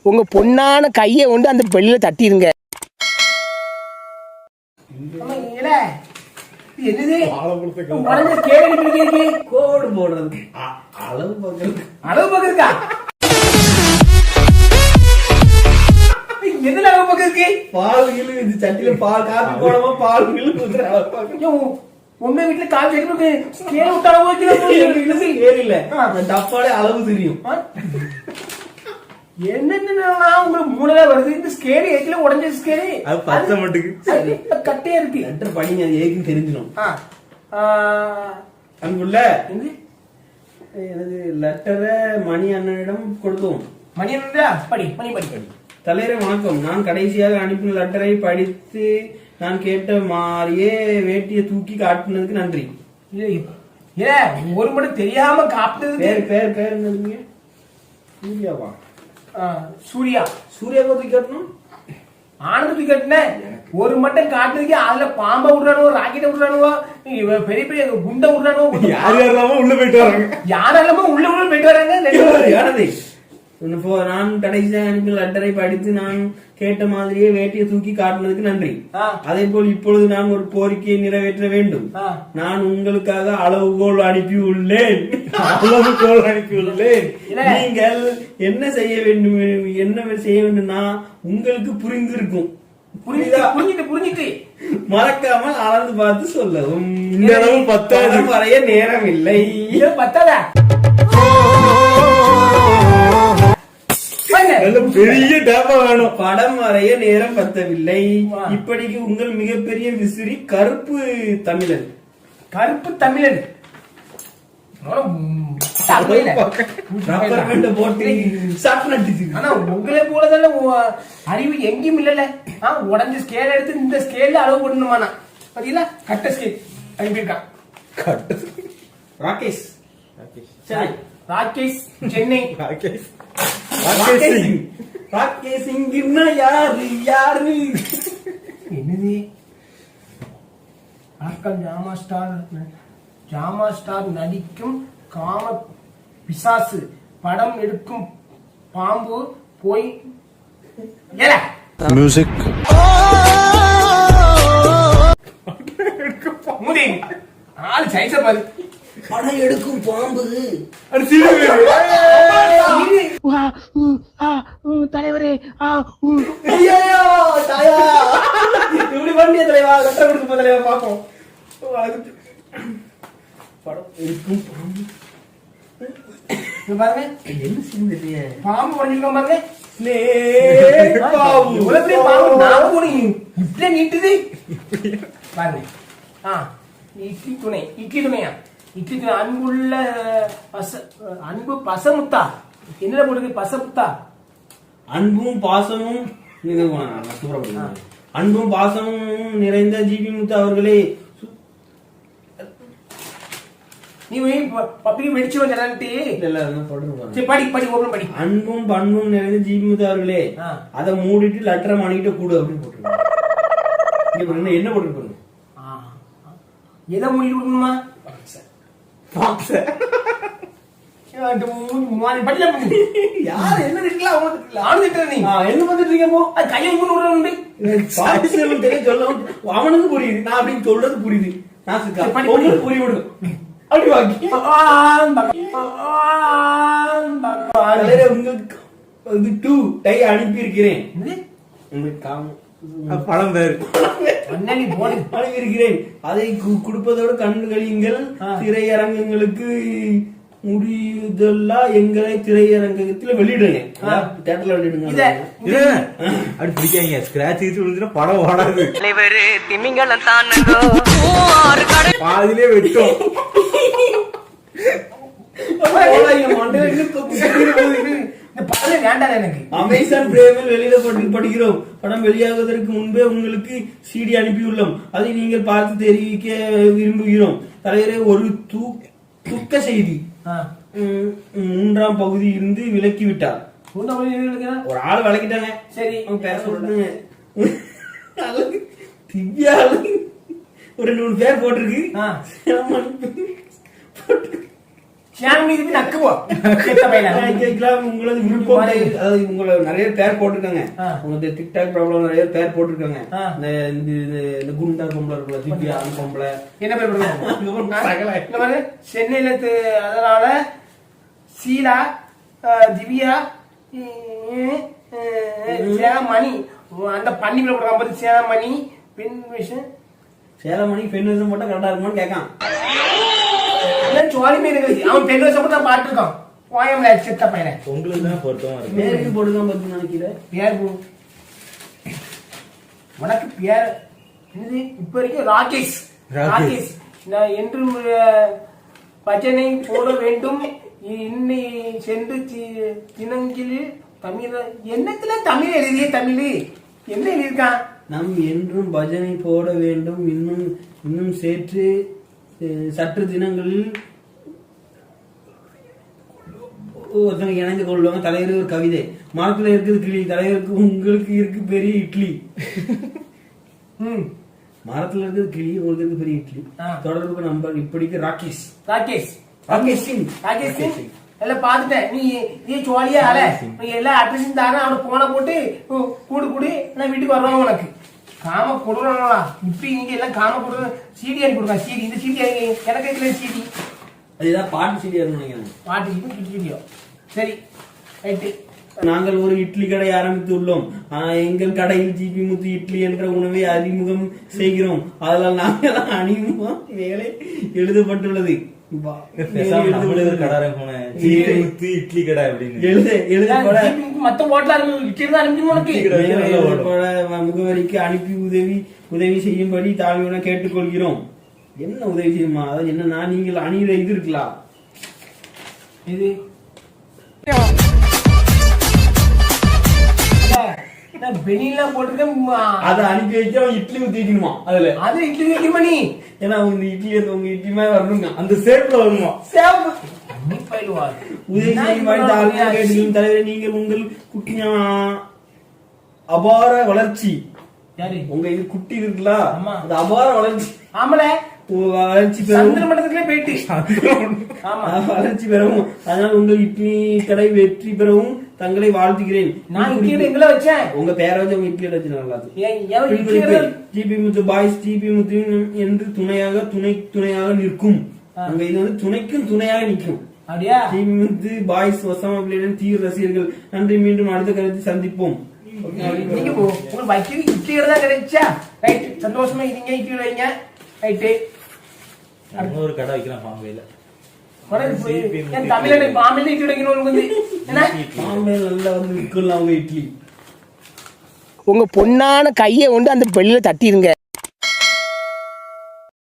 உங்க பொண்ணான கையை கொண்டு அந்த பெல்லில தட்டிடுங்க. கோடு போடுறது அளவு பக்கம் எதுல அளவு பக்கம் இருக்கு? பால் கிளு இந்த சட்டில பால் காப்பி போடாம பால் கிளு உங்க வீட்டுல கால் ஸ்கேல் விட்டாலும் இல்ல டப்பாலே அளவு தெரியும். என்னன்னா உங்களுக்கு மூளைல வருது இந்த ஸ்கேல் ஏத்துல உடஞ்ச ஸ்கேல் அது பத்த மட்டுக்கு கட்டையா இருக்கு. லெட்டர் படிங்க அது ஏக்குன்னு தெரிஞ்சிடும். அங்குள்ள எனது லெட்டரை மணி அண்ணனிடம் கொடுத்தோம். மணி அண்ணா படி படி படி படி. தலைவரே வணக்கம். நான் கடைசியாக அனுப்பின லெட்டரை படித்து நான் கேட்ட மாதிரியே வேட்டியை தூக்கி காட்டினதுக்கு நன்றி. ஒரு மட்டும் தெரியாம காப்பினது. பேர் பேர் பேர் என்னதுங்க? சூர்யாவா? சூர்யா. சூர்யா தூக்கி காட்டணும். ஆனந்த தூக்கி காட்டினேன். ஒரு மட்டும் காட்டுறதுக்கு அதுல பாம்பை விடுறானுவோ ராக்கெட்டை விடுறானுவோ பெரிய பெரிய குண்டை விடுறானுவோ. யாரெல்லாமோ உள்ள போயிட்டு வராங்க. யாரெல்லாமோ உள்ள உள்ள போயிட்டு வராங்க. நான் கடைசியாக அனுப்பின லெட்டரை படித்து நான் கேட்ட மாதிரியே வேட்டியை தூக்கி காட்டினதுக்கு நன்றி. அதே போல் இப்பொழுது நான் ஒரு கோரிக்கையை நிறைவேற்ற வேண்டும். நான் உங்களுக்காக அளவுகோல் அனுப்பி உள்ளேன். நீங்கள் என்ன செய்ய வேண்டும்னா உங்களுக்கு புரிந்திருக்கும். புரிஞ்சுட்டு மறக்காமல் அளந்து பார்த்து சொல்லவும். இந்த அளவு 10 வரைய நேரம் இல்லை. 10 பெரிய டேப்பா வேணும். படம் வரைய நேரம் பத்தவில்லை. இப்படிக்கு உங்கள் மிகப்பெரிய விசிறி கருப்பு தமிழன். கருப்பு தமிழன் உங்களே போலதான அறிவு எங்கேயும் இல்லல. உடஞ்ச ஸ்கேல் எடுத்து இந்த ஸ்கேல்ல அளவு பண்ணணுமானா பாத்தீங்களா? கட்ட ஸ்கேல் அனுப்பியிருக்கான். ராகேஷ் ராகேஷ் சென்னை. ராகேஷ் சிங்னா யாரு யாரு? என்னது ஆட்கள் ஜாமா ஸ்டார் நடிக்கும் காம பிசாசு படம் எடுக்கும் பாம்பு போய் மியூசிக் ஆளு சைஸ பாரு. படம் எடுக்கும் பாம்பு தலைவரே இப்படி வண்டிய தலைவா லெட்டர் கொடுக்க தலைவா பாப்போம். படம் எடுக்கும் பாம்பு பாருங்க. என்ன செய்ய பாம்பு பண்ணிருக்கோம் பாருங்க. நீட்டுது பாருங்க. இட்லி துணை அன்புள்ள அன்பு பசமுத்தா. என்ன போடுது? பசமுத்தா. அன்பும் பாசமும் அன்பும் பாசமும் நிறைந்த ஜிபி முத்தா அவர்களே. நீ பப்பி வெடிச்சு படி படி ஓபன் படி. அன்பும் பண்பும் நிறைந்த ஜிபி முத்தா அவர்களே. அதை மூடிட்டு லெட்டரை மாணிக்கிட்ட கூடு அப்படின்னு போட்டுருக்காங்க. என்ன போட்டுருப்பாங்க? எதை மூடிட்டு விடணுமா? யாரு என்ன கையை அவனுக்கு புரியுது. நான் அப்படின்னு சொல்றது புரியுது. புரியுது. உங்களுக்கு அனுப்பி இருக்கிறேன். பழம் பேரு அனுப்பியிருக்கிறேன். அதை கொடுப்பதோடு கண்டு கழியுங்கள். திரையரங்கங்களுக்கு முடியுதெல்லாம் எங்களை திரையரங்கத்தில் வெளியிடுங்க. தியேட்டர்ல வெளியிடுங்க. அப்படி பிடிக்காங்க. ஸ்கிராட்ச் விழுந்துட்டா படம் ஓடாது. திமிங்கலம் பாதிலே வெட்டும். அமேசான் பிரேமில் வெளியிடப்பட்டு படிக்கிறோம். படம் வெளியாகுவதற்கு முன்பே உங்களுக்கு சிடி அனுப்பியுள்ளோம். அதை நீங்கள் பார்த்து தெரிவிக்க விரும்புகிறோம். தலைவரே, ஒரு துக்க செய்தி. 3ஆம் பகுதி இருந்து விலக்கிவிட்டார். ஒரு ஆள் விளக்கிட்டாங்க. சரி, பேர சொல்றாங்க. திவ்யா ஒரு 2 பேர் போட்டிருக்கு. சேனல் மீது போய் நக்குவோம் கெட்ட பையனா. கேட்கலாம் உங்களது விருப்பம். அதாவது உங்களை நிறைய பேர் போட்டிருக்காங்க. உங்களுக்கு டிக்டாக் ப்ராப்ளம் நிறைய பேர் போட்டிருக்காங்க. இந்த குண்டா பொம்பளை இருக்குல்ல, திவ்யா அந்த பொம்பளை என்ன பேர் போடுறாங்க? இந்த மாதிரி சென்னையில அதனால சீலா, திவ்யா, சேலமணி, அந்த பண்ணி போடுறாங்க சேலமணி பெண் விஷயம். சேலமணி பெண் வேஷம் போட்டா கரெக்டா இருக்குமான்னு கேட்கான். சோழி மீன் அவன் பெண் வேஷம் போட்டு பாத்துருக்கான். கோயம்ல செத்த பையனை உங்களுக்கு தான் பொருத்தமா இருக்கு. பேருக்கு போட்டுதான் பார்த்து நினைக்கிறேன். பேர் உனக்கு பேர் என்னது இப்ப வரைக்கும் ராகேஷ். ராகேஷ் நான் என்றும் பஜனை போட வேண்டும். இன்னை சென்று தினங்கில் தமிழ் என்னத்துல தமிழ் எழுதிய தமிழ் என்ன எழுதியிருக்கான்? நம் என்றும் பஜனை போட வேண்டும். இன்னும் சற்று தினங்களில் ஒருத்தவங்க இணைந்து கொள்வாங்க. தலைவர் ஒரு கவிதை. மரத்துல இருக்குது கிளி, தலைவருக்கு உங்களுக்கு இருக்கு பெரிய இட்லி. மரத்துல இருக்குது கிளி, உங்களுக்கு இருக்கு பெரிய இட்லி. தொடர்புக்கு நம்பர் இப்படிக்கு ராகேஷ். ராகேஷ் ராகேஷ் சிங். ராகேஷ் சிங் எல்லாம் பாத்துட்டேன். நீ சோழியா ஆல நீ எல்லா அட்ரஸும் தானே அவனுக்கு போன போட்டு கூடு நான் வீட்டுக்கு வருவாங்க. உனக்கு காம கொடுறா இப்ப நீங்க எல்லாம் காம கொடுற சீடி அனுப்பி கொடுங்க. சீடி இந்த சீடி எனக்கு இருக்கிற சீடி அதுதான் பாட்டு சீடியா நினைக்கிறேன். பாட்டு சீடியோ சரி ரைட்டு. நாங்கள் ஒரு இட்லி கடை ஆரம்பித்து உள்ளோம். எங்கள் கடையில் ஜிபி முத்து இட்லி என்ற உணவை அறிமுகம் செய்கிறோம். அதனால் நாங்கள் அறிமுகம் வேலை எழுதப்பட்டுள்ளது. இட்லி கடை மத்த முகவரிக்கு அனுப்பி உதவி செய்யும்படி தாழ்வுடன் கேட்டுக்கொள்கிறோம். என்ன உதவி செய்யுமா? அதாவது என்னன்னா நீங்கள் அணியில இது இருக்கலாம். இது வெளியில போட்டிருக்கேன். அதை அனுப்பி வைக்க அவன் இட்லி ஊத்திக்கணுமா? அதுல அது இட்லி வைக்குமா நீ? ஏன்னா உங்க இட்லி உங்க இட்லி மாதிரி வரணுங்க. அந்த சேப்ல வருமா? உதவி செய்யும்படி தாழ்வுடன் கேட்டுக்கொள்ளும். தலைவரை நீங்கள் உங்கள் குட்டி அபார வளர்ச்சி. உங்க இது குட்டி இருக்குல்ல, அந்த அபார வளர்ச்சி. ஆமல வளர்ச்சி போயிட்டு வளர்ச்சி பெறவும், அதனால் உங்கள் இட்லி கடை வெற்றி பெறவும் தங்களை வாழ்த்துகிறேன். நான் இட்லி எங்களை வச்சேன். உங்க பேரை வச்சு உங்க இட்லி வச்சு நல்லா ஜிபி முத்து பாய்ஸ் ஜிபி முத்து என்று துணையாக நிற்கும். அங்க இது வந்து துணைக்கும் துணையாக நிற்கும். அப்படியா? ஜிபி முத்து பாய்ஸ் ஒசாமா பிள்ளையுடன் தீவிர ரசிகர்கள். நன்றி. மீண்டும் அடுத்த கருத்து சந்திப்போம். நீங்க உங்களுக்கு வைக்கிறது இட்லி தான் கிடைச்சா ரைட். சந்தோஷமா இருங்க. இட்லி வைங்க ரைட்டு. ஒரு கடை வைக்கலாம் பாம்பேல. தமிழ்நாடு பாம்பேல இட்லி வைக்கணும். நல்லா வந்து விற்கலாம் அவங்க இட்லி. உங்க பொண்ணான கையை கொண்டு அந்த வெளியில தட்டிடுங்க.